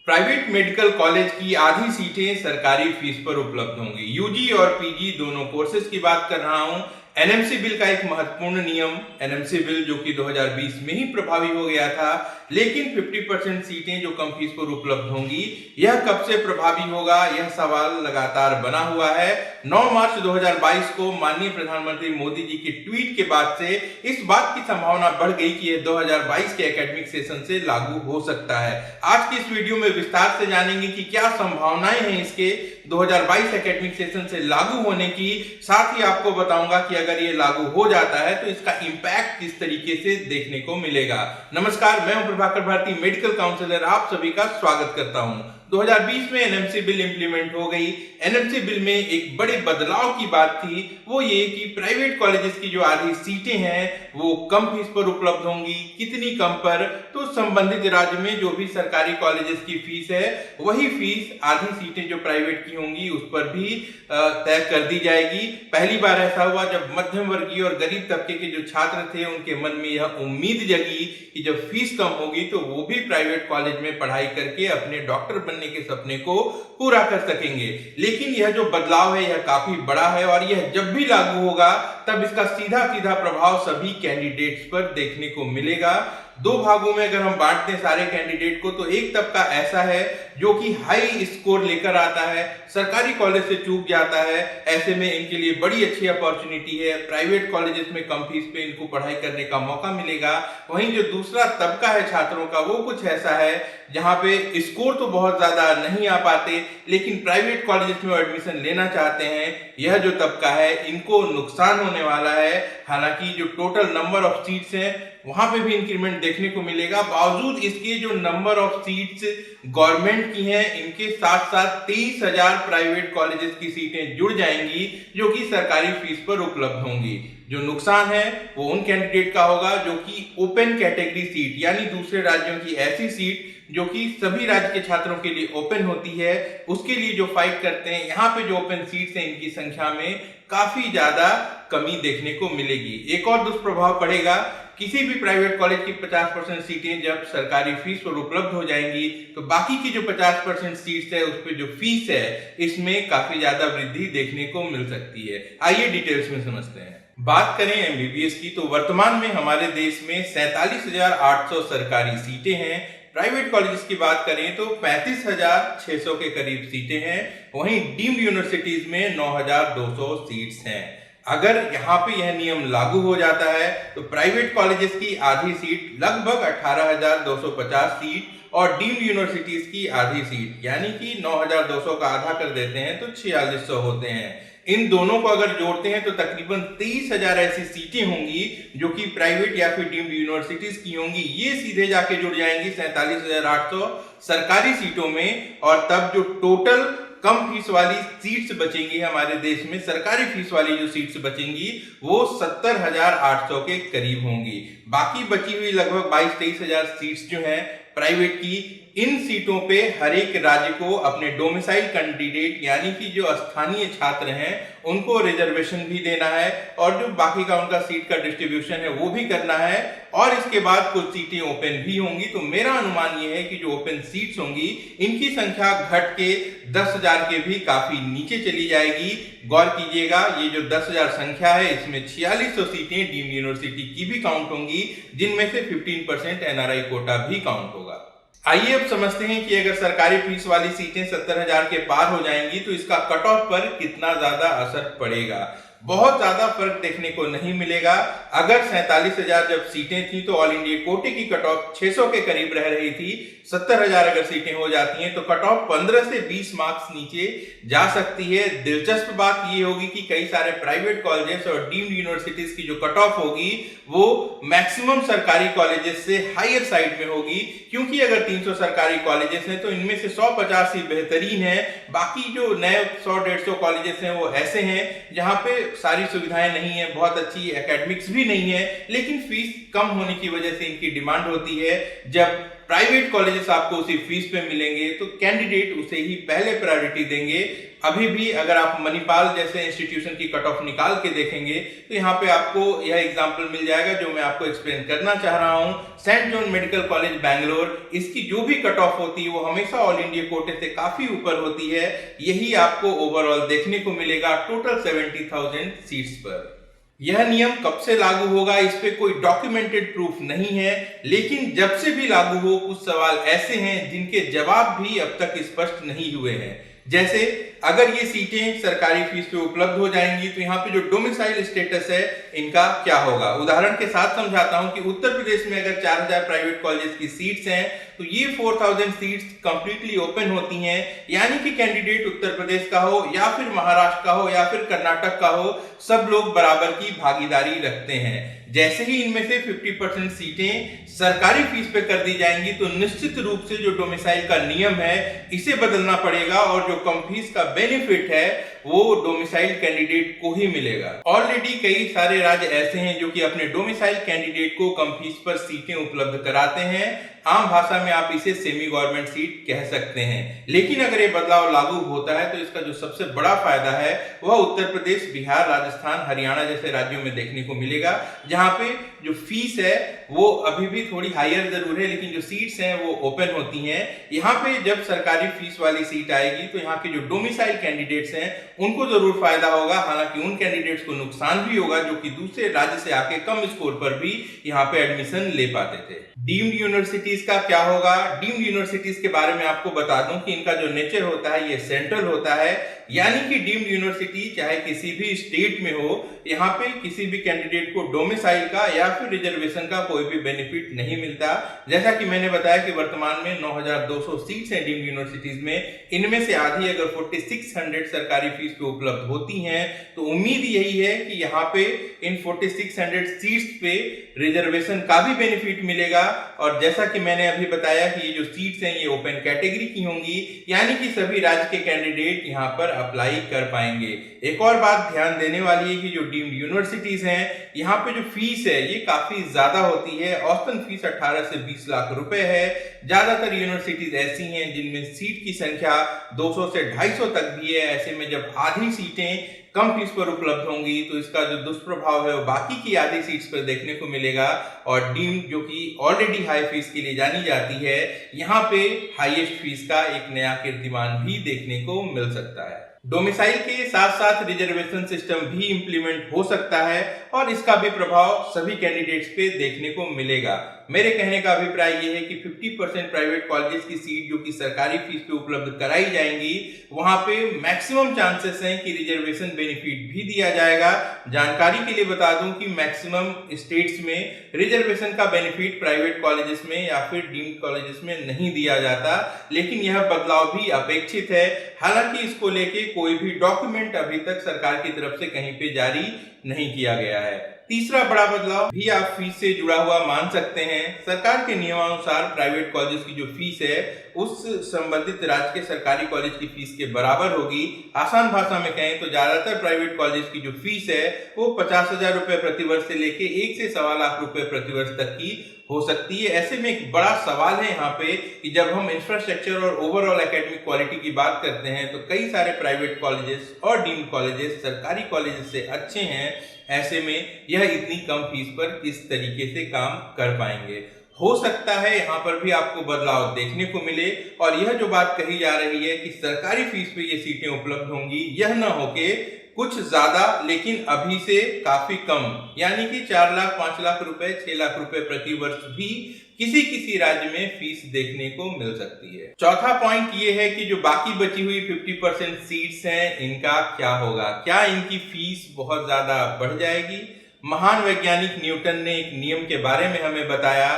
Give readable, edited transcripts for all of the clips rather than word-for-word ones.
Private medical college की आधी सीटें सरकारी फीस पर उपलब्ध होंगी। यूजी और पीजी दोनों कोर्सेज की बात कर रहा हूं। एनएमसी बिल का एक महत्वपूर्ण नियम, एनएमसी बिल जो कि 2020 में ही प्रभावी हो गया था, लेकिन 50% सीटें जो कम फीस पर उपलब्ध होंगी, यह कब से प्रभावी होगा, यह सवाल लगातार बना हुआ है। 9 मार्च 2022 को माननीय प्रधानमंत्री मोदी जी के ट्वीट के बाद से इस बात की संभावना बढ़ गई कि यह 2022 के एकेडमिक सेशन से लागू हो सकता है। आज की इस वीडियो में विस्तार से जानेंगे कि क्या संभावनाएं हैं इसके 2022 एकेडमिक सेशन से लागू होने की। साथ ही आपको बताऊंगा कि अगर ये लागू हो जाता है तो इसका इंपैक्ट किस तरीके से देखने को मिलेगा। नमस्कार, मैं हूं प्रभाकर भारती, मेडिकल काउंसलर, आप सभी का स्वागत करता हूं। 2020 में एनएमसी बिल इंप्लीमेंट हो गई। एनएमसी बिल में एक बड़े बदलाव की बात थी, वो ये कि प्राइवेट कॉलेजेस की जो आधी सीटें हैं वो कम फीस पर उपलब्ध होंगी। कितनी कम पर? तो संबंधित राज्य में जो भी सरकारी कॉलेजेस की फीस है वही फीस आधी सीटें जो प्राइवेट की होंगी उस पर भी तय कर दी जाएगी। पहली बार ऐसा हुआ जब मध्यम वर्गीय और गरीब तबके के जो छात्र थे उनके मन में यह उम्मीद जगी कि जब फीस कम होगी तो वो भी प्राइवेट कॉलेज में पढ़ाई करके अपने डॉक्टर बनने के सपने को पूरा कर सकेंगे। लेकिन यह जो बदलाव है यह काफी बड़ा है और यह जब भी लागू होगा तब इसका सीधा सीधा प्रभाव सभी कैंडिडेट्स पर देखने को मिलेगा। दो भागों में अगर हम बांटते हैं सारे कैंडिडेट को, तो एक तबका ऐसा है जो कि हाई स्कोर लेकर आता है, सरकारी कॉलेज से चूक जाता है, ऐसे में इनके लिए बड़ी अच्छी अपॉर्चुनिटी है, प्राइवेट कॉलेजेस में कम फीस पे इनको पढ़ाई करने का मौका मिलेगा। वहीं जो दूसरा तबका है छात्रों का, वो कुछ ऐसा है जहां पे स्कोर तो बहुत ज्यादा नहीं आ पाते लेकिन प्राइवेट कॉलेजेस में एडमिशन लेना चाहते हैं। यह जो तबका है इनको नुकसान होने वाला है। हालांकि जो टोटल नंबर ऑफ सीट्स हैं वहां पे भी इंक्रीमेंट देखने को मिलेगा, बावजूद इसके जो नंबर ऑफ सीट्स गवर्नमेंट की हैं इनके साथ साथ 23,000 प्राइवेट कॉलेजेस की सीटें जुड़ जाएंगी जो कि सरकारी फीस पर उपलब्ध होंगी। जो नुकसान है वो उन कैंडिडेट का होगा जो कि ओपन कैटेगरी सीट, यानी दूसरे राज्यों की ऐसी सीट जो कि सभी राज्य के छात्रों के लिए ओपन होती है, उसके लिए जो फाइट करते हैं। यहाँ पे जो ओपन सीट्स हैं इनकी संख्या में काफी ज्यादा कमी देखने को मिलेगी। एक और दुष्प्रभाव पड़ेगा, किसी भी प्राइवेट कॉलेज की 50% सीटें जब सरकारी फीस पर उपलब्ध हो जाएंगी तो बाकी की जो 50% सीट्स है उस पर जो फीस है इसमें काफी ज्यादा वृद्धि देखने को मिल सकती है। आइए डिटेल्स में समझते हैं। बात करें एमबीबीएस की, तो वर्तमान में हमारे देश में 47,800 सरकारी सीटें हैं। प्राइवेट कॉलेजेस की बात करें तो 35,600 के करीब सीटें हैं। वहीं डीम्ड यूनिवर्सिटीज में 9,200 सीट्स हैं। अगर यहाँ पे यह नियम लागू हो जाता है तो प्राइवेट कॉलेजेस की आधी सीट लगभग 18,250 सीट और डीम्ड यूनिवर्सिटीज की आधी सीट यानी कि 9,200 का आधा कर देते हैं तो 4,600 होते हैं। इन दोनों को अगर जोड़ते हैं तो तकरीबन 23,000 ऐसी सीटें होंगी जो कि प्राइवेट या फिर डीम्ड यूनिवर्सिटीज की होंगी। ये सीधे जाके जुड़ जाएंगी 47,800 सरकारी सीटों में, और तब जो टोटल कम फीस वाली सीट्स बचेंगी हमारे देश में, सरकारी फीस वाली जो सीट्स बचेंगी वो 70,800 के करीब होंगी। बाकी बची हुई लगभग 22-23,000 सीट्स जो हैं प्राइवेट की, इन सीटों पे हर एक राज्य को अपने डोमिसाइल कैंडिडेट यानी कि जो स्थानीय छात्र हैं उनको रिजर्वेशन भी देना है और जो बाकी का उनका सीट का डिस्ट्रीब्यूशन है वो भी करना है, और इसके बाद कुछ सीटें ओपन भी होंगी। तो मेरा अनुमान ये है कि जो ओपन सीट्स होंगी इनकी संख्या घट के 10,000 के भी काफी नीचे चली जाएगी। गौर कीजिएगा, ये जो 10,000 संख्या है इसमें 4,600 सीटें डीम्ड यूनिवर्सिटी की भी काउंट होंगी, जिनमें से 15% एनआरआई कोटा भी काउंट होगा। आइए अब समझते हैं कि अगर सरकारी फीस वाली सीटें 70,000 के पार हो जाएंगी तो इसका कट ऑफ पर कितना ज्यादा असर पड़ेगा। बहुत ज्यादा फर्क देखने को नहीं मिलेगा। अगर 47,000 जब सीटें थी तो ऑल इंडिया कोटे की कट ऑफ 600 के करीब रह रही थी। 70,000 अगर सीटें हो जाती हैं तो कट ऑफ 15 से 20 मार्क्स नीचे जा सकती है। दिलचस्प बात ये होगी कि कई सारे प्राइवेट कॉलेजेस और डीम्ड यूनिवर्सिटीज की जो कट ऑफ होगी वो मैक्सिमम सरकारी कॉलेजेस से हायर साइड में होगी, क्योंकि अगर 300 सरकारी कॉलेजेस हैं तो इनमें से 150 ही बेहतरीन है। बाकी जो नए 100-150 कॉलेजेस हैं वो ऐसे हैं जहां पे सारी सुविधाएं नहीं है, बहुत अच्छी एकेडमिक्स भी नहीं है, लेकिन फीस कम होने की वजह से इनकी डिमांड होती है। जब प्राइवेट कॉलेजेस आपको उसी फीस पे मिलेंगे तो कैंडिडेट उसे ही पहले प्रायोरिटी देंगे। अभी भी अगर आप मणिपाल जैसे इंस्टीट्यूशन की कट ऑफ निकाल के देखेंगे तो यहाँ पे आपको यह एग्जांपल मिल जाएगा जो मैं आपको एक्सप्लेन करना चाह रहा हूँ। Saint John medical college Bangalore, इसकी जो भी कट ऑफ होती है वो हमेशा ऑल इंडिया कोटे से काफी ऊपर होती है। यही आपको ओवरऑल देखने को मिलेगा टोटल 70,000 सीट्स पर। यह नियम कब से लागू होगा इस पे कोई डॉक्यूमेंटेड प्रूफ नहीं है, लेकिन जब से भी लागू हो कुछ सवाल ऐसे हैं जिनके जवाब भी अब तक स्पष्ट नहीं हुए हैं। जैसे अगर ये सीटें सरकारी फीस पे उपलब्ध हो जाएंगी तो यहाँ पे जो डोमिसाइल स्टेटस है इनका क्या होगा। उदाहरण के साथ समझाता हूं कि उत्तर प्रदेश में अगर 4,000 प्राइवेट कॉलेज की सीट्स हैं तो ये 4,000 सीट्स कंप्लीटली ओपन होती हैं, यानी कि कैंडिडेट उत्तर प्रदेश का हो या फिर महाराष्ट्र का हो या फिर कर्नाटक का हो, सब लोग बराबर की भागीदारी रखते हैं। जैसे ही इनमें से 50% सीटें सरकारी फीस पे कर दी जाएंगी तो निश्चित रूप से जो डोमिसाइल का नियम है इसे बदलना पड़ेगा और जो कम फीस का बेनिफिट है वो डोमिसाइल कैंडिडेट को ही मिलेगा। ऑलरेडी कई सारे राज्य ऐसे हैं जो कि अपने डोमिसाइल कैंडिडेट को कम फीस पर सीटें उपलब्ध कराते हैं। आम भाषा में आप इसे सेमी गवर्नमेंट सीट कह सकते हैं। लेकिन अगर ये बदलाव लागू होता है तो इसका जो सबसे बड़ा फायदा है वह उत्तर प्रदेश, बिहार, राजस्थान, हरियाणा जैसे राज्यों में देखने को मिलेगा, जहां पे जो फीस है वो अभी भी थोड़ी हायर जरूर है लेकिन जो सीट्स हैं वो ओपन होती हैं। यहाँ पे जब सरकारी फीस वाली सीट आएगी तो यहाँ के जो डोमिसाइल कैंडिडेट्स हैं उनको जरूर फायदा होगा, हालांकि उन कैंडिडेट्स को नुकसान भी होगा जो कि दूसरे राज्य से आके कम स्कोर पर भी यहाँ पे एडमिशन ले पाते थे। डीम्ड यूनिवर्सिटीज का क्या होगा? डीम्ड यूनिवर्सिटीज के बारे में आपको बता दूं कि इनका जो नेचर होता है ये सेंट्रल होता है, यानी कि डीम्ड यूनिवर्सिटी चाहे किसी भी स्टेट में हो, यहाँ पे किसी भी कैंडिडेट को डोमिसाइल का या फिर रिजर्वेशन का कोई भी बेनिफिट नहीं मिलता। जैसा कि मैंने बताया कि वर्तमान में 9,200 सीट्स हैं डीम्ड यूनिवर्सिटीज में, इनमें से आधी अगर 4600 सरकारी फीस पे उपलब्ध होती हैं तो उम्मीद यही है कि यहाँ पे इन 4600 सीट्स पे रिजर्वेशन का भी बेनिफिट मिलेगा। और जैसा कि मैंने अभी बताया कि ये जो सीट्स हैं ये ओपन कैटेगरी की होंगी, यानी कि सभी राज्य के कैंडिडेट यहाँ पर अप्लाई कर पाएंगे। एक और बात ध्यान देने वाली है कि जो डीम्ड यूनिवर्सिटीज हैं यहाँ पे जो फीस है ये काफी ज्यादा होती है। औसतन फीस 18 से 20 लाख रुपए है। ज्यादातर यूनिवर्सिटीज ऐसी हैं जिनमें सीट की संख्या 200 से 250 तक भी है। ऐसे में जब आधी सीटें कम फीस पर उपलब्ध होंगी तो इसका जो दुष्प्रभाव है वो बाकी की आधी सीट्स पर देखने को मिलेगा। और डीम्ड जो कि ऑलरेडी हाई फीस के लिए जानी जाती है, यहाँ पे हाईएस्ट फीस का एक नया कीर्तिमान भी देखने को मिल सकता है। डोमिसाइल के साथ साथ रिजर्वेशन सिस्टम भी इंप्लीमेंट हो सकता है और इसका भी प्रभाव सभी कैंडिडेट्स पे देखने को मिलेगा। मेरे कहने का अभिप्राय यह है कि 50% प्राइवेट कॉलेजेस की सीट जो कि सरकारी फीस पे उपलब्ध कराई जाएंगी वहां पे मैक्सिमम चांसेस हैं कि रिजर्वेशन बेनिफिट भी दिया जाएगा। जानकारी के लिए बता दूं कि मैक्सिमम स्टेट्स में रिजर्वेशन का बेनिफिट प्राइवेट कॉलेजेस में या फिर डीम्ड कॉलेजेस में नहीं दिया जाता, लेकिन यह बदलाव भी अपेक्षित है। हालांकि इसको लेके कोई भी डॉक्यूमेंट अभी तक सरकार की तरफ से कहीं पे जारी नहीं किया गया है। तीसरा बड़ा बदलाव भी आप फीस से जुड़ा हुआ मान सकते हैं। सरकार के नियमानुसार प्राइवेट कॉलेज की जो फीस है उस संबंधित राज्य के सरकारी कॉलेज की फीस के बराबर होगी। आसान भाषा में कहें तो ज्यादातर प्राइवेट कॉलेज की जो फीस है वो 50,000 रुपए प्रतिवर्ष से लेके 1 से 1.25 लाख रुपए प्रतिवर्ष तक की हो सकती है। ऐसे में एक बड़ा सवाल है यहाँ पे कि जब हम इंफ्रास्ट्रक्चर और ओवरऑल एकेडमिक क्वालिटी की बात करते हैं तो कई सारे प्राइवेट कॉलेजेस और डीम्ड कॉलेजेस सरकारी कॉलेजेस से अच्छे हैं। ऐसे में यह इतनी कम फीस पर किस तरीके से काम कर पाएंगे? हो सकता है यहाँ पर भी आपको बदलाव देखने को मिले और यह जो बात कही जा रही है कि सरकारी फीस पे ये सीटें उपलब्ध होंगी, यह न होके कुछ ज्यादा लेकिन अभी से काफी कम, यानी कि 4 लाख, 5 लाख रुपए, 6 लाख रुपए प्रति वर्ष भी किसी किसी राज्य में फीस देखने को मिल सकती है। चौथा पॉइंट ये है कि जो बाकी बची हुई 50% सीट्स हैं इनका क्या होगा? क्या इनकी फीस बहुत ज्यादा बढ़ जाएगी? महान वैज्ञानिक न्यूटन ने एक नियम के बारे में हमें बताया,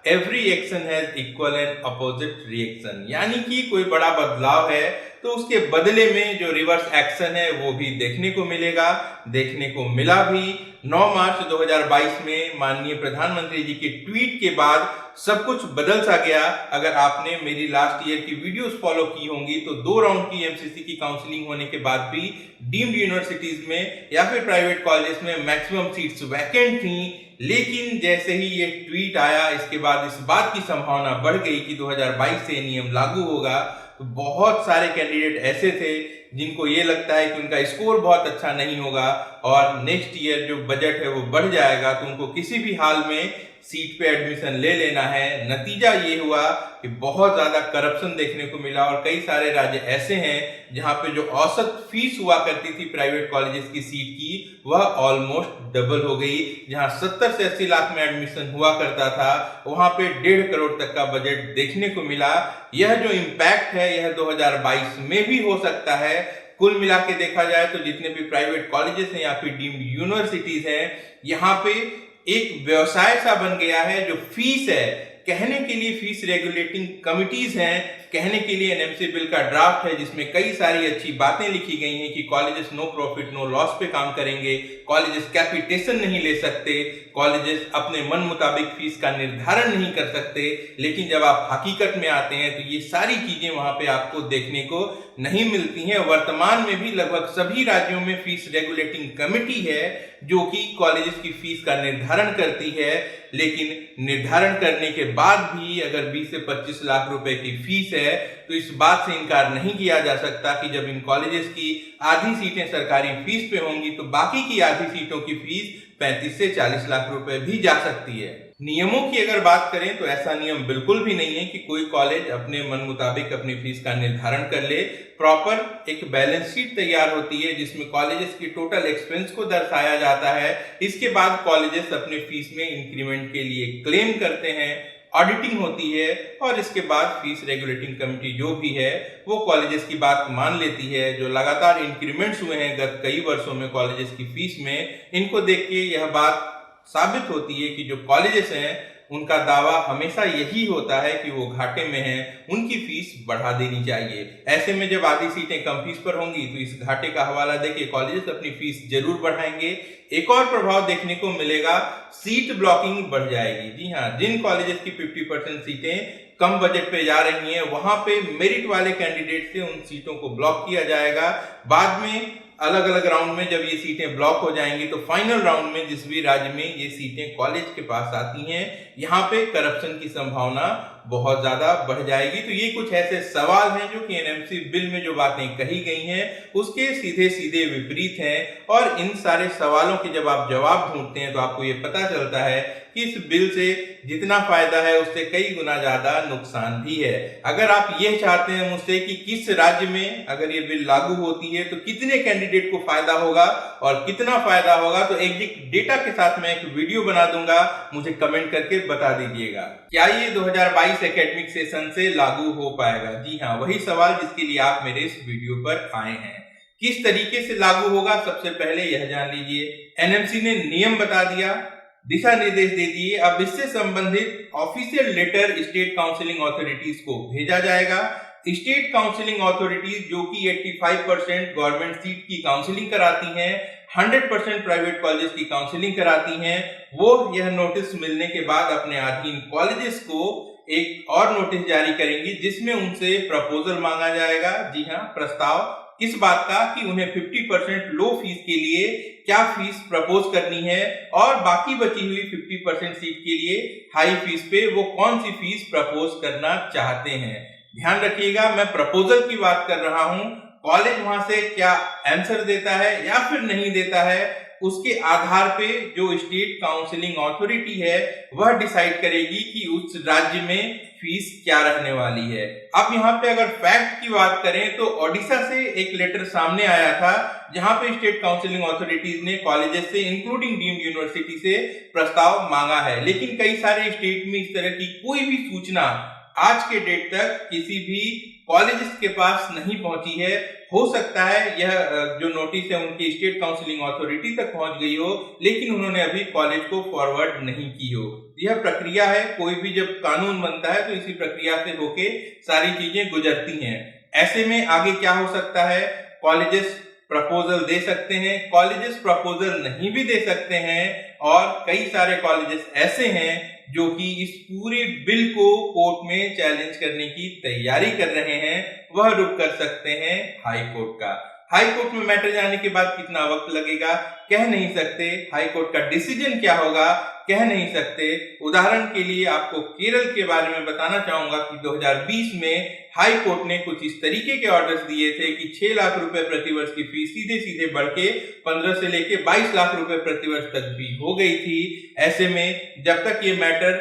every action has equal and opposite reaction, यानी कि कोई बड़ा बदलाव है तो उसके बदले में जो रिवर्स एक्शन है वो भी देखने को मिलेगा, देखने को मिला भी। 9 मार्च 2022 में माननीय प्रधानमंत्री जी के ट्वीट के बाद सब कुछ बदल सा गया। अगर आपने मेरी लास्ट ईयर की वीडियोस फॉलो की होंगी तो 2 राउंड की एमसीसी की काउंसलिंग होने के बाद भी डीम्ड यूनिवर्सिटीज में या फिर प्राइवेट कॉलेजेस में मैक्सिमम सीट्स वैकेंट थी। लेकिन जैसे ही ये ट्वीट आया, इसके बाद इस बात की संभावना बढ़ गई कि 2022 से नियम लागू होगा, तो बहुत सारे कैंडिडेट ऐसे थे जिनको ये लगता है कि उनका स्कोर बहुत अच्छा नहीं होगा और नेक्स्ट ईयर जो बजट है वो बढ़ जाएगा, तो उनको किसी भी हाल में सीट पे एडमिशन ले लेना है। नतीजा ये हुआ कि बहुत ज्यादा करप्शन देखने को मिला और कई सारे राज्य ऐसे हैं जहां पे जो औसत फीस हुआ करती थी प्राइवेट कॉलेजेस की सीट की, वह ऑलमोस्ट डबल हो गई। जहां 70 से 80 लाख में एडमिशन हुआ करता था, वहां पे 1.5 करोड़ तक का बजट देखने को मिला। यह जो इम्पैक्ट है यह 2022 में भी हो सकता है। कुल मिला के देखा जाए तो जितने भी प्राइवेट कॉलेजेस हैं या फिर डीम्ड यूनिवर्सिटीज हैं, यहाँ पे एक व्यवसाय सा बन गया है। जो फीस है, कहने के लिए फीस रेगुलेटिंग कमिटीज हैं, कहने के लिए एनएमसी बिल का ड्राफ्ट है जिसमें कई सारी अच्छी बातें लिखी गई हैं कि colleges no profit no loss पे काम करेंगे, कॉलेजेस कैपिटेशन नहीं ले सकते, कॉलेजेस अपने मन मुताबिक फीस का निर्धारण नहीं कर सकते। लेकिन जब आप हकीकत में आते हैं तो ये सारी चीजें वहां पे आपको देखने को नहीं मिलती हैं। वर्तमान में भी लगभग सभी राज्यों में फीस रेगुलेटिंग कमेटी है जो कि कॉलेजेस की फीस का निर्धारण करती है। लेकिन निर्धारण करने के बाद भी अगर 20 से 25 लाख रुपए की फीस है तो इस बात से इनकार नहीं किया जा सकता कि जब इन कॉलेजेस की आधी सीटें सरकारी फीस पे होंगी तो बाकी की आधी सीटों की फीस 35 से 40 लाख रुपए भी जा सकती है। नियमों की अगर बात करें तो ऐसा नियम बिल्कुल भी नहीं है कि कोई कॉलेज अपने मन मुताबिक अपनी फीस का निर्धारण कर ले। प्रॉपर एक बैलेंस शीट तैयार होती है जिसमें कॉलेजेस की टोटल एक्सपेंस को दर्शाया जाता है। इसके बाद कॉलेजेस अपने फीस में इंक्रीमेंट के लिए क्लेम करते हैं, ऑडिटिंग होती है और इसके बाद फीस रेगुलेटिंग कमेटी जो भी है वो कॉलेजेस की बात मान लेती है। जो लगातार इंक्रीमेंट्स हुए हैं गत कई वर्षों में कॉलेजेस की फीस में, इनको देख के यह बात साबित होती है कि जो कॉलेजेस हैं उनका दावा हमेशा यही होता है कि वो घाटे में हैं, उनकी फीस बढ़ा देनी चाहिए। ऐसे में जब आधी सीटें कम फीस पर होंगी तो इस घाटे का हवाला देके कॉलेजेस अपनी फीस जरूर बढ़ाएंगे। एक और प्रभाव देखने को मिलेगा, सीट ब्लॉकिंग बढ़ जाएगी। जी हाँ, जिन कॉलेजेस की 50% सीटें कम बजट पे जा रही हैं वहां पे मेरिट वाले कैंडिडेट से उन सीटों को ब्लॉक किया जाएगा। बाद में अलग अलग राउंड में जब ये सीटें ब्लॉक हो जाएंगी तो फाइनल राउंड में जिस भी राज्य में ये सीटें कॉलेज के पास आती हैं, यहाँ पे करप्शन की संभावना बहुत ज्यादा बढ़ जाएगी। तो ये कुछ ऐसे सवाल हैं जो कि एनएमसी बिल में जो बातें कही गई हैं उसके सीधे सीधे विपरीत हैं। और इन सारे सवालों के जब आप जवाब ढूंढते हैं तो आपको ये पता चलता है कि इस बिल से जितना फायदा है उससे कई गुना ज्यादा नुकसान भी है। अगर आप ये चाहते हैं मुझसे कि किस राज्य में अगर ये बिल लागू होती है तो कितने कैंडिडेट को फायदा होगा और कितना फायदा होगा, तो एग्जैक्ट डेटा के साथ मैं एक वीडियो बना दूंगा, मुझे कमेंट करके बता दीजिएगा। क्या ये 2022 एकेडमिक सेशन से लागू हो पाएगा? जी हाँ, वही सवाल जिसके लिए आप मेरे इस वीडियो पर आए हैं। किस तरीके से लागू होगा, सबसे पहले यह जान लीजिए। एनएमसी ने नियम बता दिया, दिशा निर्देश दे दिए। अब इससे संबंधित official letter state counselling authorities को भेजा जाएगा। स्टेट काउंसिलिंग अथॉरिटीज जो कि 85% गवर्नमेंट सीट की काउंसिलिंग कराती हैं, 100% प्राइवेट कॉलेज की काउंसिलिंग कराती हैं, वो यह नोटिस मिलने के बाद अपने अधीन कॉलेजेस को एक और नोटिस जारी करेंगी जिसमें उनसे प्रपोजल मांगा जाएगा। जी हाँ, प्रस्ताव इस बात का कि उन्हें 50% लो फीस के लिए क्या फीस प्रपोज करनी है और बाकी बची हुई 50% सीट के लिए हाई फीस पे वो कौन सी फीस प्रपोज करना चाहते हैं। ध्यान रखिएगा, मैं प्रपोजल की बात कर रहा हूं। कॉलेज वहां से क्या आंसर देता है या फिर नहीं देता है, उसके आधार पे जो स्टेट काउंसिलिंग अथॉरिटी है वह डिसाइड करेगी कि उस राज्य में फीस क्या रहने वाली है। अब यहाँ पे अगर फैक्ट की बात करें तो ओडिशा से एक लेटर सामने आया था जहां पे स्टेट काउंसिलिंग अथॉरिटीज ने कॉलेजेस से इंक्लूडिंग डीम्ड यूनिवर्सिटी से प्रस्ताव मांगा है। लेकिन कई सारे स्टेट में इस तरह की कोई भी सूचना आज के डेट तक किसी भी कॉलेजेस के पास नहीं पहुंची है। हो सकता है यह जो नोटिस है उनकी स्टेट काउंसिलिंग अथॉरिटी तक पहुंच गई हो, लेकिन उन्होंने अभी कॉलेज को फॉरवर्ड नहीं की हो। यह प्रक्रिया है, कोई भी जब कानून बनता है तो इसी प्रक्रिया से होके सारी चीजें गुजरती हैं। ऐसे में आगे क्या हो सकता है, कॉलेजेस प्रपोजल दे सकते हैं, कॉलेजेस प्रपोजल नहीं भी दे सकते हैं, और कई सारे कॉलेजेस ऐसे हैं जो कि इस पूरे बिल को कोर्ट में चैलेंज करने की तैयारी कर रहे हैं। वह रुख कर सकते हैं हाई कोर्ट का। हाई कोर्ट में मैटर जाने के बाद कितना वक्त लगेगा कह नहीं सकते, हाई कोर्ट का डिसीजन क्या होगा कह नहीं सकते। उदाहरण के लिए आपको केरल के बारे में बताना चाहूंगा कि 2020 में हाई कोर्ट ने कुछ इस तरीके के ऑर्डर्स दिए थे कि 6 लाख रुपए प्रतिवर्ष की फीस सीधे सीधे बढ़ के 15 से लेके 22 लाख रुपए प्रतिवर्ष तक भी हो गई थी। ऐसे में जब तक ये मैटर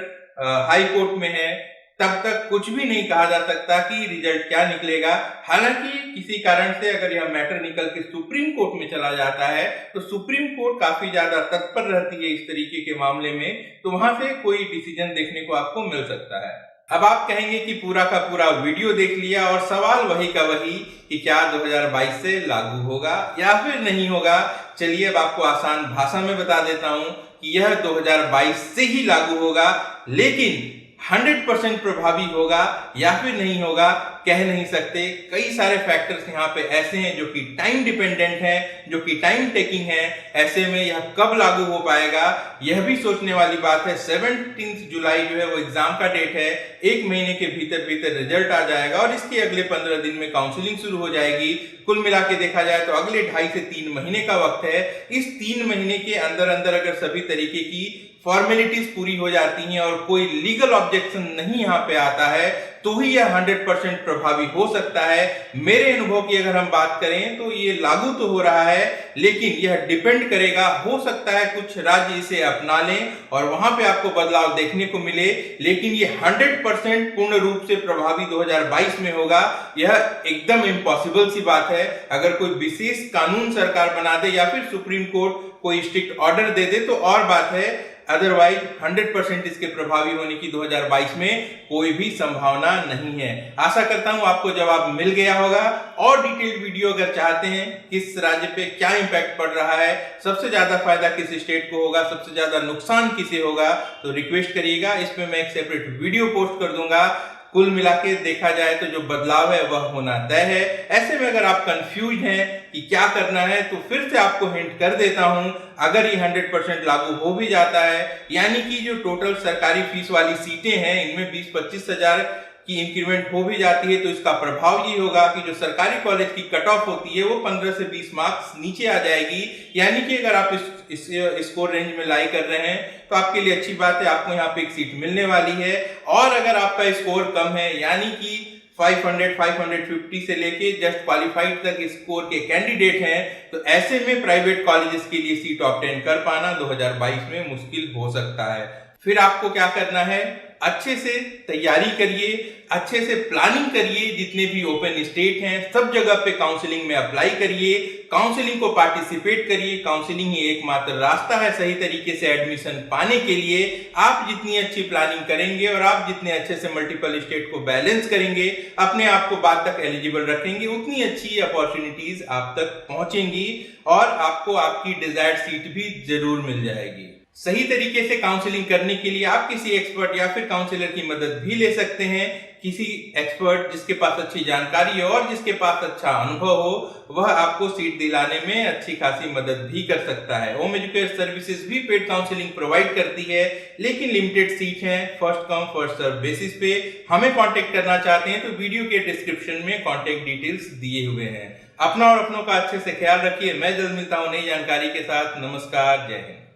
हाई कोर्ट में है तब तक कुछ भी नहीं कहा जा सकता कि रिजल्ट क्या निकलेगा। हालांकि किसी कारण से अगर यह मैटर निकल के सुप्रीम कोर्ट में चला जाता है तो सुप्रीम कोर्ट काफी ज्यादा तत्पर रहती है इस तरीके के मामले में, तो वहां से कोई डिसीजन देखने को आपको मिल सकता है। अब आप कहेंगे कि पूरा का पूरा वीडियो देख लिया और सवाल वही का वही कि क्या 2022 से लागू होगा या फिर नहीं होगा। चलिए अब आपको आसान भाषा में बता देता हूं कि यह 2022 से ही लागू होगा, लेकिन 100% प्रभावी होगा या फिर नहीं होगा कह नहीं सकते। कई सारे फैक्टर्स यहाँ पे ऐसे हैं जो कि टाइम डिपेंडेंट हैं, जो कि टाइम टेकिंग है। ऐसे में यह कब लागू हो पाएगा यह भी सोचने वाली बात है। 17 जुलाई जो है वो एग्जाम का डेट है, एक महीने के भीतर भीतर रिजल्ट आ जाएगा और इसके अगले 15 दिन में काउंसलिंग शुरू हो जाएगी। कुल मिला के देखा जाए तो अगले 2.5 से 3 महीने का वक्त है। इस 3 महीने के अंदर अंदर अगर सभी तरीके की फॉर्मेलिटीज पूरी हो जाती हैं और कोई लीगल ऑब्जेक्शन नहीं यहाँ पे आता है तो ही यह 100% प्रभावी हो सकता है। मेरे अनुभव की अगर हम बात करें तो ये लागू तो हो रहा है, लेकिन यह डिपेंड करेगा, हो सकता है कुछ राज्य इसे अपना लें और वहां पे आपको बदलाव देखने को मिले, लेकिन ये 100% पूर्ण रूप से प्रभावी 2022 में होगा यह एकदम इम्पॉसिबल सी बात है। अगर कोई विशेष कानून सरकार बना दे या फिर सुप्रीम कोर्ट कोई स्ट्रिक्ट ऑर्डर दे दे तो और बात है, अदरवाइज 100% इसके प्रभावी होने की 2022 में कोई भी संभावना नहीं है। आशा करता हूं आपको जवाब मिल गया होगा। और डिटेल्ड वीडियो अगर चाहते हैं किस राज्य पे क्या इंपैक्ट पड़ रहा है, सबसे ज्यादा फायदा किस स्टेट को होगा, सबसे ज्यादा नुकसान किसे होगा, तो रिक्वेस्ट करिएगा, इस पे मैं एक सेपरेट वीडियो पोस्ट कर दूंगा। कुल मिला के देखा जाए तो जो बदलाव है वह होना तय है। ऐसे में अगर आप कंफ्यूज हैं कि क्या करना है तो फिर से आपको हिंट कर देता हूं, अगर ये 100% लागू हो भी जाता है, यानी कि जो टोटल सरकारी फीस वाली सीटें हैं इनमें 20-25 हजार की इंक्रीमेंट हो भी जाती है तो इसका प्रभाव ये होगा कि जो सरकारी कॉलेज की कट ऑफ होती है वो 15 से 20 मार्क्स नीचे आ जाएगी। यानी कि अगर आप इस स्कोर रेंज में लाई कर रहे हैं तो आपके लिए अच्छी बात है, आपको यहाँ पे एक सीट मिलने वाली है। और अगर आपका स्कोर कम है, यानी कि 500, 550 से लेके जस्ट क्वालिफाइड तक स्कोर के कैंडिडेट हैं, तो ऐसे में प्राइवेट कॉलेजेस के लिए सीट ऑब्टेन कर पाना 2022 में मुश्किल हो सकता है। फिर आपको क्या करना है, अच्छे से तैयारी करिए, अच्छे से प्लानिंग करिए, जितने भी ओपन स्टेट हैं सब जगह पे काउंसलिंग में अप्लाई करिए, काउंसलिंग को पार्टिसिपेट करिए। काउंसलिंग ही एकमात्र रास्ता है सही तरीके से एडमिशन पाने के लिए। आप जितनी अच्छी प्लानिंग करेंगे और आप जितने अच्छे से मल्टीपल स्टेट को बैलेंस करेंगे, अपने आप को बाद तक एलिजिबल रखेंगे, उतनी अच्छी अपॉर्चुनिटीज आप तक पहुंचेंगी और आपको आपकी डिजायर्ड सीट भी जरूर मिल जाएगी। सही तरीके से काउंसलिंग करने के लिए आप किसी एक्सपर्ट या फिर काउंसलर की मदद भी ले सकते हैं। किसी एक्सपर्ट जिसके पास अच्छी जानकारी हो और जिसके पास अच्छा अनुभव हो, वह आपको सीट दिलाने में अच्छी खासी मदद भी कर सकता है। होम एजुकेशन सर्विसेज भी पेड काउंसलिंग प्रोवाइड करती है, लेकिन लिमिटेड सीट हैं, first come first serve basis पे। हमें कांटेक्ट करना चाहते हैं तो वीडियो के डिस्क्रिप्शन में कांटेक्ट डिटेल्स दिए हुए हैं। अपना और अपनों का अच्छे से ख्याल रखिए। मैं जल्द मिलता हूं नई जानकारी के साथ। नमस्कार, जय हिंद।